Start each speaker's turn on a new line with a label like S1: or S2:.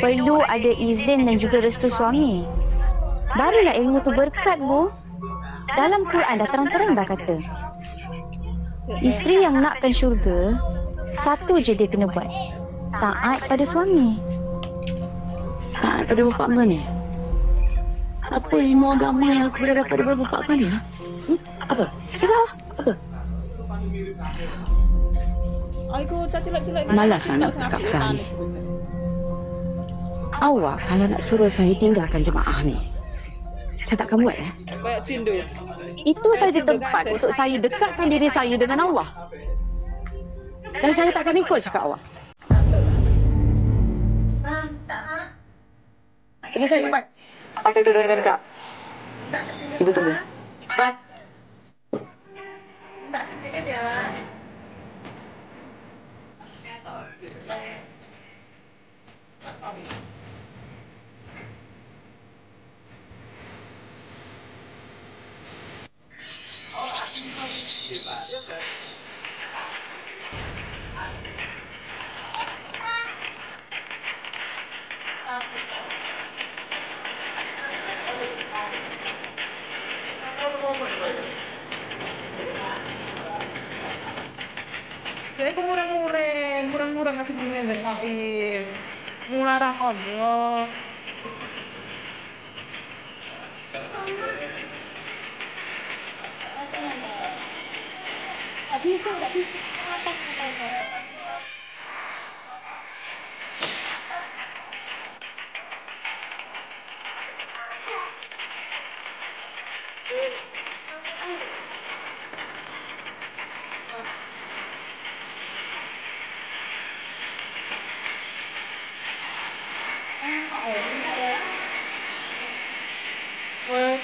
S1: perlu ada izin dan juga restu suami. Barulah ilmu tu berkat, Bu. Dalam Quran dah terang-terang dah kata, isteri yang nakkan syurga, satu je dia kena buat. Taat pada suami.
S2: Taat pada bapak kau ni? Apa ilmu agama yang aku boleh dapat daripada bapak kau ni? Apa?
S1: Silah.
S2: Apa? Malas nak cakap saya. Awak kalau nak suruh saya tinggalkan jemaah ni, saya takkan buat. Itu saja tempat untuk saya dekatkan diri saya dengan Allah. Dan saya takkan ikut cakap awak. Ini saya cepat. Pakai duduk dengan kak. Ibu tunggu. Cepat. Tak sedikit ya. Jadi murang-murang kasi din mura ra ko. Well,